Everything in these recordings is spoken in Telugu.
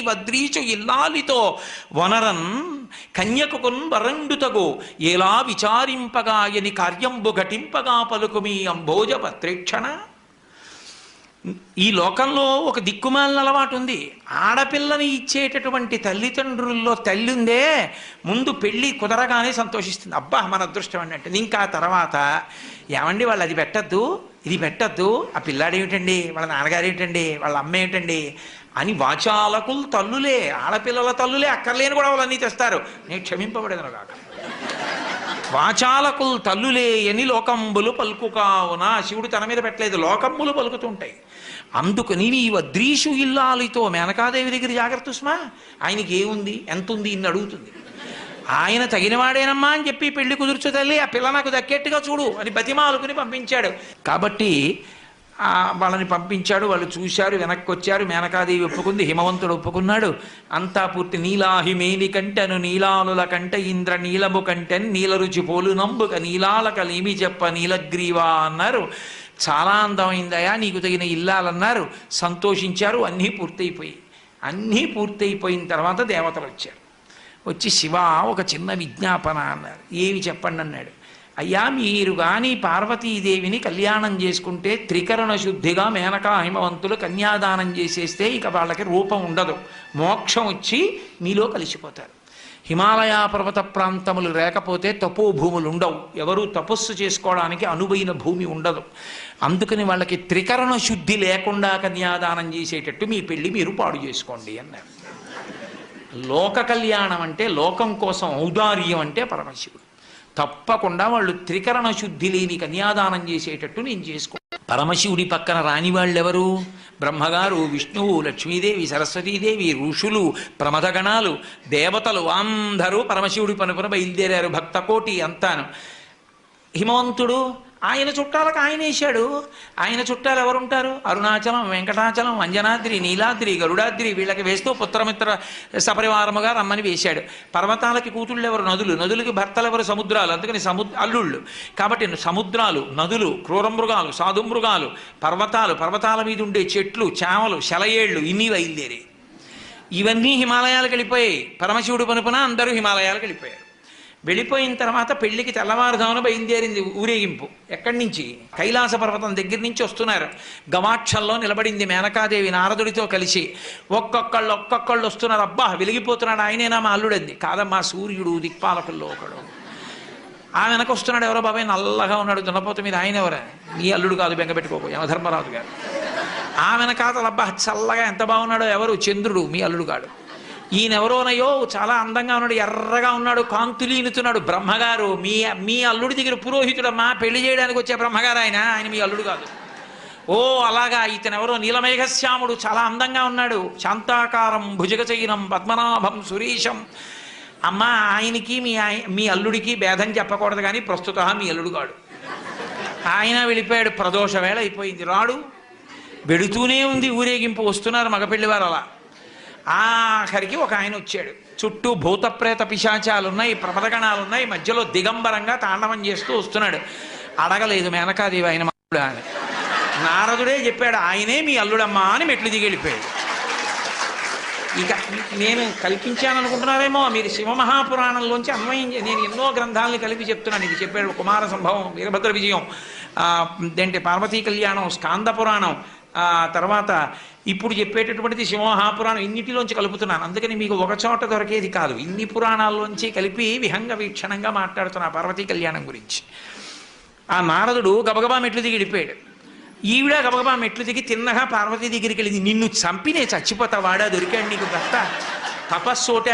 వద్రీచు ఇల్లాలితో వనరన్ కన్యకుకున్ వరండుతగు ఎలా విచారింపగాయని కార్యంబు ఘటింపగా పలుకు మీ అంబోజ పత్రేక్షణ. ఈ లోకంలో ఒక దిక్కుమాలిన అలవాటు ఉంది. ఆడపిల్లని ఇచ్చేటటువంటి తల్లిదండ్రుల్లో తల్లి ఉందే ముందు పెళ్ళి కుదరగానే సంతోషిస్తుంది. అబ్బా మన అదృష్టం అని అంటే ఇంకా తర్వాత ఏమండి వాళ్ళు అది పెట్టద్దు ఇది పెట్టద్దు, ఆ పిల్లాడు ఏమిటండి, వాళ్ళ నాన్నగారు ఏమిటండి, వాళ్ళ అమ్మ ఏమిటండి అని వాచాలకులు తల్లులే, ఆడపిల్లల తల్లులే అక్కర్లేని కూడా వాళ్ళన్నీ తెస్తారు. నేను క్షమింపబడేదను కాక. వాచాలకులు తల్లులే ఎని లోకంబులు పలుకు కావున. శివుడు తన మీద పెట్టలేదు, లోకంబులు పలుకుతుంటాయి. అందుకని నీ వద్రీషు ఇల్లాలితో మేనకాదేవి దగ్గర జాగ్రత్త సుమా. ఆయనకి ఏముంది ఎంత ఉంది ఇన్ని అడుగుతుంది. ఆయన తగినవాడేనమ్మా అని చెప్పి పెళ్లి కుదుర్చు తల్లి, ఆ పిల్ల నాకు దక్కేట్టుగా చూడు అని బతిమాలుకుని పంపించాడు. కాబట్టి వాళ్ళని పంపించాడు. వాళ్ళు చూశారు, వెనక్కి వచ్చారు. మేనకాదేవి ఒప్పుకుంది, హిమవంతుడు ఒప్పుకున్నాడు. అంతా పూర్తి. నీలాహిమేని కంటెను నీలాలుల కంట ఇంద్ర నీలము కంటెన్ నీల రుచి పోలు నంబుక నీలాలకలేమి చెప్ప నీలగ్రీవా అన్నారు. చాలా అందమైందయా, నీకు తగిన ఇల్లాలన్నారు. సంతోషించారు. అన్నీ పూర్తయిపోయిన తర్వాత దేవతలు వచ్చారు. వచ్చి శివ ఒక చిన్న విజ్ఞాపన అన్నారు. ఏమి చెప్పండి అన్నాడు. అయ్యా మీరు కానీ పార్వతీదేవిని కళ్యాణం చేసుకుంటే త్రికరణ శుద్ధిగా మేనకా హిమవంతులు కన్యాదానం చేసేస్తే ఇక వాళ్ళకి రూపం ఉండదు, మోక్షం వచ్చి మీలో కలిసిపోతారు. హిమాలయ పర్వత ప్రాంతములు లేకపోతే తపోభూములు ఉండవు, ఎవరూ తపస్సు చేసుకోవడానికి అనువైన భూమి ఉండదు. అందుకని వాళ్ళకి త్రికరణ శుద్ధి లేకుండా కన్యాదానం చేసేటట్టు మీ పెళ్ళి మీరు పాడు చేసుకోండి అన్నారు. లోక కళ్యాణం అంటే, లోకం కోసం ఔదార్యం అంటే పరమశివుడు. తప్పకుండా వాళ్ళు త్రికరణ శుద్ధి లేని కన్యాదానం చేసేటట్టు నేను చేసుకో. పరమశివుడి పక్కన రాని వాళ్ళెవరు? బ్రహ్మగారు, విష్ణువు, లక్ష్మీదేవి, సరస్వతీదేవి, ఋషులు, ప్రమథగణాలు, దేవతలు అందరూ పరమశివుడి పనుపున బయలుదేరారు. భక్తకోటి అంతాను. హిమవంతుడు ఆయన చుట్టాలకు ఆయన వేశాడు. ఆయన చుట్టాలు ఎవరుంటారు? అరుణాచలం, వెంకటాచలం, అంజనాద్రి, నీలాద్రి, గరుడాద్రి వీళ్ళకి వేస్తూ పుత్రమిత్ర సపరివారముగా రమ్మని వేశాడు. పర్వతాలకి కూతుళ్ళు ఎవరు? నదులు. నదులకి భర్తలు ఎవరు? సముద్రాలు. అందుకని అల్లుళ్ళు. కాబట్టి సముద్రాలు, నదులు, క్రూరమృగాలు, సాధుమృగాలు, పర్వతాలు, పర్వతాల మీద ఉండే చెట్లు, చేమలు, శలయేళ్ళు ఇన్ని బయలుదేరాయి. ఇవన్నీ హిమాలయాలకు వెళ్ళిపోయాయి. పరమశివుడు పనుపున అందరూ హిమాలయాలకు వెళ్ళిపోయారు. వెళ్ళిపోయిన తర్వాత పెళ్లికి తెల్లవారుదామున బయలుదేరింది ఊరేగింపు. ఎక్కడి నుంచి? కైలాస పర్వతం దగ్గర నుంచి వస్తున్నారు. గవాక్షంలో నిలబడింది మేనకాదేవి నారదుడితో కలిసి. ఒక్కొక్కళ్ళు వస్తున్నారు. అబ్బా వెలిగిపోతున్నాడు, ఆయనేనా మా అల్లుడంది. కాదమ్మా, సూర్యుడు దిక్పాలకుల్లో ఒకడు. ఆ వెనక వస్తున్నాడు. ఎవరో బాబాయ్ నల్లగా ఉన్నాడు దున్నపోత మీద, ఆయన ఎవరా? నీ అల్లుడు కాదు, బెంగపెట్టుకోకు, యమధర్మరాజు గారు. ఆ వెనకాతలు అబ్బా చల్లగా ఎంత బాగున్నాడో, ఎవరు? చంద్రుడు, మీ అల్లుడు కాడు. ఈయనెవరోనయో చాలా అందంగా ఉన్నాడు, ఎర్రగా ఉన్నాడు, కాంతులీనుతున్నాడు. బ్రహ్మగారు, మీ అల్లుడి దగ్గర పురోహితుడమ్మా, పెళ్లి చేయడానికి వచ్చే బ్రహ్మగారు ఆయన మీ అల్లుడు కాదు. ఓ అలాగా, ఇతనెవరో నీలమేఘశ్యాముడు, చాలా అందంగా ఉన్నాడు, శాంతాకారం భుజగచైనం పద్మనాభం సురేశం. అమ్మ ఆయనకి మీ అల్లుడికి భేదం చెప్పకూడదు, కానీ ప్రస్తుత మీ అల్లుడు కాడు. ఆయన వెళ్ళిపోయాడు. ప్రదోష వేళ అయిపోయింది, రాడు. వెడుతూనే ఉంది ఊరేగింపు. వస్తున్నారు మగపెళ్లివారు. అలా ఆఖరికి ఒక ఆయన వచ్చాడు. చుట్టూ భూతప్రేత పిశాచాలున్నాయి, ప్రమదగణాలున్నాయి, మధ్యలో దిగంబరంగా తాండవం చేస్తూ వస్తున్నాడు. అడగలేదు మేనకాదేవి ఆయన అల్లుడా అని. నారదుడే చెప్పాడు, ఆయనే మీ అల్లుడమ్మా అని మెట్లు దిగి వెళ్ళిపోయాడు. ఇక నేను కల్పించాను అనుకుంటున్నారేమో మీరు. శివమహాపురాణంలోంచి అన్వయం, నేను ఎన్నో గ్రంథాలని కలిపి చెప్తున్నాను. ఇది చెప్పాడు కుమార సంభవం, వీరభద్ర విజయం, ఏంటి పార్వతీ కళ్యాణం, స్కాంద పురాణం, తర్వాత ఇప్పుడు చెప్పేటటువంటిది శివమహాపురాణం. ఇన్నిటిలోంచి కలుపుతున్నాను. అందుకని మీకు ఒక చోట దొరికేది కాదు, ఇన్ని పురాణాల్లోంచి కలిపి విహంగ వీక్షణంగా మాట్లాడుతున్నా పార్వతీ కళ్యాణం గురించి. ఆ నారదుడు గబగబా మెట్లు దిగి వెళ్ళిపోయాడు. ఈవిడ గబగబా మెట్లు దిగి తిన్నగా పార్వతీ దగ్గరికి వెళ్ళింది. నిన్ను చంపినే చచ్చిపోతా, వాడా దొరికాడు నీకు భర్త, తపస్సోట.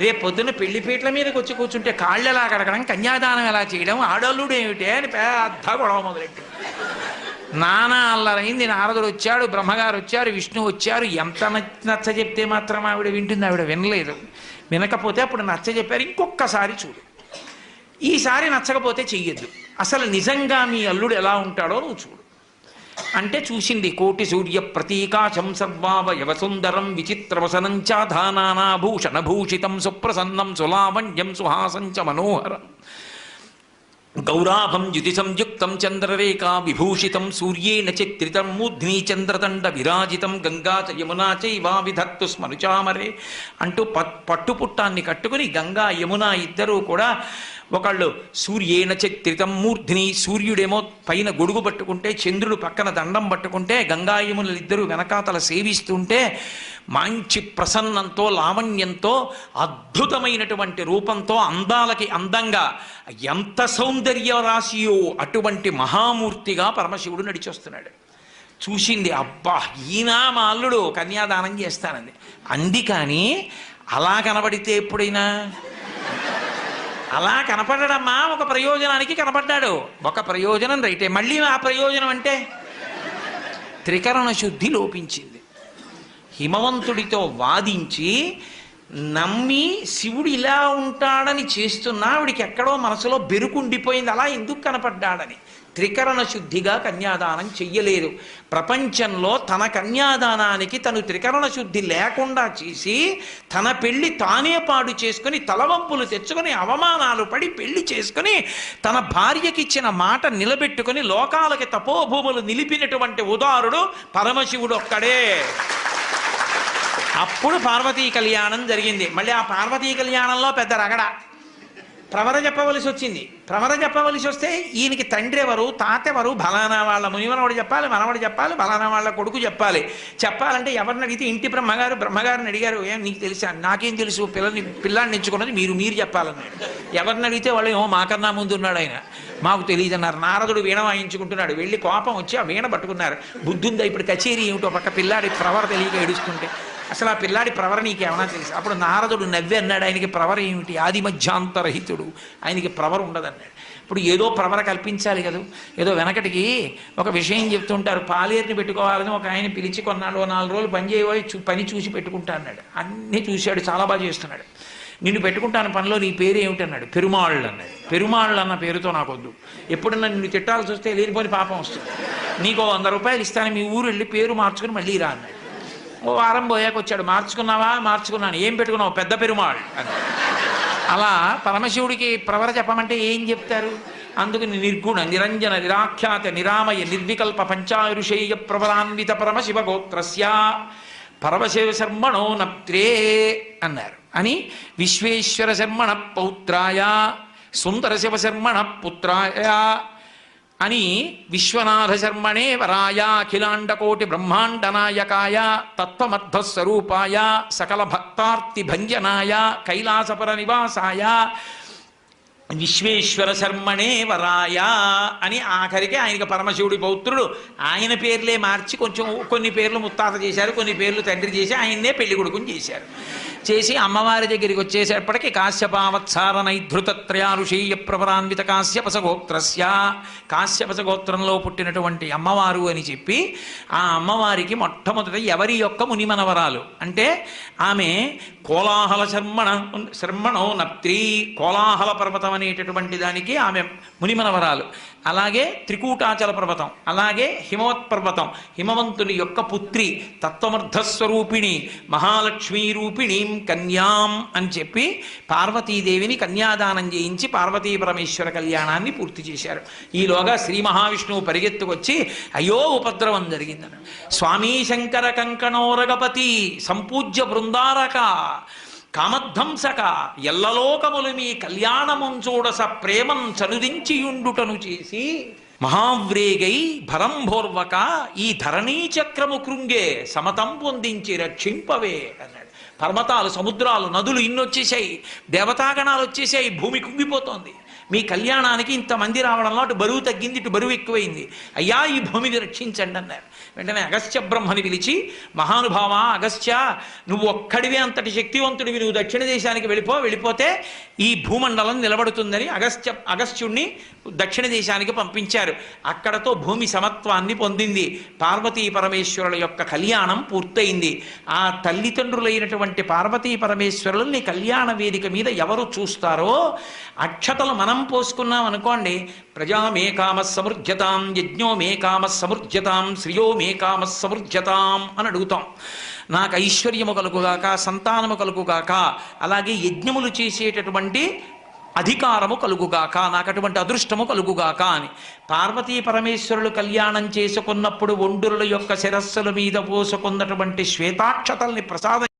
రేపు పొద్దున్న పెళ్లిపీటల మీదకి వచ్చి కూర్చుంటే కాళ్ళు ఎలా కడగడం, కన్యాదానం ఎలా చేయడం, ఆడల్లుడు ఏమిటే అని పెద్ద గొడవ మొదలెట్టు. నానా అల్లరైంది. నారదుడు వచ్చాడు, బ్రహ్మగారు వచ్చారు, విష్ణు వచ్చారు. ఎంత నచ్చ చెప్తే మాత్రం ఆవిడ వింటుంది? ఆవిడ వినలేదు. వినకపోతే అప్పుడు నచ్చ చెప్పారు, ఇంకొక్కసారి చూడు, ఈసారి నచ్చకపోతే చెయ్యొద్దు, అసలు నిజంగా మీ అల్లుడు ఎలా ఉంటాడో నువ్వు చూడు అంటే చూసింది. కోటి సూర్య ప్రతీకాశం సర్వావయవ సుందరం విచిత్రవసనం చాధానాభూషణ భూషితం సుప్రసన్నం సులావణ్యం సుహాసం చ మనోహరం. గౌరాభం యుతి సంయుక్తం చంద్రరేఖా విభూషితం సూర్యేణ చిత్రితం మూర్ధ్ని చంద్రదండ విరాజితం గంగా చ యమునా చైవా విధత్తు స్మరుచామరే అంటూ పట్టుపుట్టాన్ని కట్టుకుని గంగా యమున ఇద్దరూ కూడా ఒకళ్ళు సూర్యేణ చిత్రితం మూర్ధ్ని, సూర్యుడేమో పైన గొడుగు పట్టుకుంటే చంద్రుడు పక్కన దండం పట్టుకుంటే గంగా యమునలు ఇద్దరు వెనకాతల సేవిస్తుంటే మంచి ప్రసన్నంతో లావణ్యంతో అద్భుతమైనటువంటి రూపంతో అందాలకి అందంగా ఎంత సౌందర్య రాశియో అటువంటి మహామూర్తిగా పరమశివుడు నడిచొస్తున్నాడు. చూసింది, అబ్బా ఈయన మా అల్లుడు కన్యాదానం చేస్తానంది అంది. కానీ అలా కనబడితే ఎప్పుడైనా అలా కనపడడమ్మా ఒక ప్రయోజనానికి కనపడ్డాడు. ఒక ప్రయోజనం రైటే, మళ్ళీ ఆ ప్రయోజనం అంటే త్రికరణ శుద్ధి లోపించింది. హిమవంతుడితో వాదించి నమ్మి శివుడు ఇలా ఉంటాడని చేస్తున్నా ఆవిడికి ఎక్కడో మనసులో బెరుకుండిపోయింది, అలా ఎందుకు కనపడ్డాడని. త్రికరణ శుద్ధిగా కన్యాదానం చెయ్యలేదు. ప్రపంచంలో తన కన్యాదానానికి తను త్రికరణ శుద్ధి లేకుండా చేసి తన పెళ్లి తానే పాడు చేసుకుని తలవంపులు తెచ్చుకొని అవమానాలు పడి పెళ్లి చేసుకుని తన భార్యకిచ్చిన మాట నిలబెట్టుకుని లోకాలకి తపోభూములు నిలిపినటువంటి ఉదారుడు పరమశివుడు ఒక్కడే. అప్పుడు పార్వతీ కళ్యాణం జరిగింది. మళ్ళీ ఆ పార్వతీ కళ్యాణంలో పెద్ద రగడ, ప్రవర చెప్పవలసి వచ్చింది. ప్రవర చెప్పవలసి వస్తే ఈయనకి తండ్రి ఎవరు, తాత ఎవరు, బలానా వాళ్ళ మునిమనవాడు చెప్పాలి, మనవాడు చెప్పాలి, బలానా వాళ్ళ కొడుకు చెప్పాలి. చెప్పాలంటే ఎవరిని అడిగితే ఇంటి బ్రహ్మగారిని అడిగారు, ఏం నీకు తెలుసా? నాకేం తెలుసు, పిల్లాన్ని ఎంచుకున్నది మీరు చెప్పాలన్నాడు. ఎవరిని అడిగితే వాళ్ళు ఏమో మాకన్నా ముందు ఉన్నాడు ఆయన, మాకు తెలియదు అన్నారు. నారదుడు వీణ వాయించుకుంటున్నాడు, వెళ్ళి కోపం వచ్చి ఆ వీణ పట్టుకున్నారు. బుద్ధుందా ఇప్పుడు కచేరీ ఏమిటో పక్క పిల్లాడి ప్రవర తెలియక ఏడుస్తుంటే, అసలు ఆ పిల్లాడి ప్రవర నీకేమన్నా తెలుసు? అప్పుడు నారదుడు నవ్వి అన్నాడు, ఆయనకి ప్రవర ఏమిటి, ఆది మధ్యాంతరహితుడు, ఆయనకి ప్రవర ఉండదన్నాడు. ఇప్పుడు ఏదో ప్రవర కల్పించాలి కదా. ఏదో వెనకటికి ఒక విషయం చెప్తుంటారు, పాలేరుని పెట్టుకోవాలని ఒక ఆయన పిలిచి కొన్నాడు, 4 రోజులు పని చేయబోయి పని చూసి పెట్టుకుంటా అన్నాడు. అన్నీ చూశాడు, చాలా బాగా చేస్తున్నాడు. నిన్ను పెట్టుకుంటాను పనిలో, నీ పేరు ఏమిటన్నాడు. పెరుమాళ్ళు అన్నాడు. పెరుమాళ్ళు అన్న పేరుతో నాకొద్దు, ఎప్పుడన్నా నిన్ను తిట్టాల్సి వస్తే లేనిపోని పాపం వస్తుంది, నీకు 100 రూపాయలు ఇస్తాను, మీ ఊరు వెళ్ళి పేరు మార్చుకుని మళ్ళీ రా అన్నాడు. ఓ వారం పోయాక వచ్చాడు, మార్చుకున్నావా? మార్చుకున్నాను. ఏం పెట్టుకున్నావు? పెద్ద పెరుమాళ్ అని. అలా పరమశివుడికి ప్రవర చెప్పమంటే ఏం చెప్తారు? అందుకు నిర్గుణ నిరంజన నిరాఖ్యాత నిరామయ నిర్వికల్ప పంచారుషేయ ప్రవరాన్విత పరమశివ గోత్రస్య పరమశివ శర్మణో నప్త్రే అన్నారు. అని విశ్వేశ్వర శర్మణ పౌత్రాయ సుందర శివ శర్మణ పుత్రాయ అని విశ్వనాథ శర్మణే వరాయ అఖిలాండకోటి బ్రహ్మాండ నాయకాయ తత్వమర్థస్వరూపాయ సకల భక్తార్తి భంజనాయ కైలాసపర నివాసాయ విశ్వేశ్వర శర్మణే వరాయ అని ఆఖరికి ఆయనకి పరమశివుడి పౌత్రుడు. ఆయన పేర్లే మార్చి కొంచెం కొన్ని పేర్లు ముత్తాత చేశారు, కొన్ని పేర్లు తండ్రి చేసి ఆయన్నే పెళ్లి కొడుకుని చేశారు. చేసి అమ్మవారి దగ్గరికి వచ్చేసేపటికి కాశ్యపావత్సార నైధృతత్రయారుషేయ ప్రవరాన్విత కాశ్యపసగోత్రస్య కాశ్యపసగోత్రంలో పుట్టినటువంటి అమ్మవారు అని చెప్పి ఆ అమ్మవారికి మొట్టమొదట ఎవరి యొక్క మునిమనవరాలు అంటే ఆమె కోలాహల శర్మణో నప్త్రి, కోలాహల పర్వతం అనేటటువంటి దానికి ఆమె మునిమనవరాలు. అలాగే త్రికూటాచల పర్వతం, అలాగే హిమవత్ పర్వతం, హిమవంతుని యొక్క పుత్రి, తత్వమర్థస్వరూపిణి, మహాలక్ష్మీ రూపిణీం కన్యాం అని చెప్పి పార్వతీదేవిని కన్యాదానం చేయించి పార్వతీ పరమేశ్వర కళ్యాణాన్ని పూర్తి చేశారు. ఈలోగా శ్రీ మహావిష్ణువు పరిగెత్తుకొచ్చి అయ్యో ఉపద్రవం జరిగిందన్న. స్వామీ శంకర కంకణోరగపతి సంపూజ్య బృందారక కామధ్వంసక ఎల్లలోకములు మీ కళ్యాణముం చూడస ప్రేమం చనుదించియుండుటను చేసి మహావ్రేగై భరంభోర్వక ఈ ధరణీ చక్రము కృంగే సమతం పొందించి రక్షింపవే అన్నాడు. పర్వతాలు, సముద్రాలు, నదులు ఇన్నొచ్చేసాయి, దేవతాగణాలు వచ్చేసాయి, భూమి కుంగిపోతోంది. మీ కళ్యాణానికి ఇంతమంది రావడంలో అటు బరువు తగ్గింది, ఇటు బరువు ఎక్కువైంది, అయ్యా ఈ భూమిని రక్షించండి అన్నారు. వెంటనే అగస్త్య బ్రహ్మని పిలిచి, మహానుభావ అగస్త్య, నువ్వు ఒక్కడివే అంతటి శక్తివంతుడివి, నువ్వు దక్షిణ దేశానికి వెళ్ళిపోతే ఈ భూమండలం నిలబడుతుందని అగస్త్యుణ్ణి దక్షిణ దేశానికి పంపించారు. అక్కడతో భూమి సమత్వాన్ని పొందింది. పార్వతీ పరమేశ్వరుల యొక్క కళ్యాణం పూర్తయింది. ఆ తల్లిదండ్రులైనటువంటి పార్వతీ పరమేశ్వరుల్ని కళ్యాణ వేదిక మీద ఎవరు చూస్తారో అక్షతలు మనం పోసుకున్నాం అనుకోండి, ప్రజామే కామ సమృజ్యతాం, యజ్ఞోమే కామ సమృజ్యతాం, శ్రియోమే కామ సమృజ్యతాం అని అడుగుతాం. నాకు ఐశ్వర్యము కలుగుగాక, సంతానము కలుగుగాక, అలాగే యజ్ఞములు చేసేటటువంటి అధికారము కలుగుగాక, నాకు అటువంటి అదృష్టము కలుగుగాక అని. పార్వతీ పరమేశ్వరులు కళ్యాణం చేసుకున్నప్పుడు ఒండురుల యొక్క శిరస్సుల మీద పోసుకున్నటువంటి శ్వేతాక్షతల్ని ప్రసాదం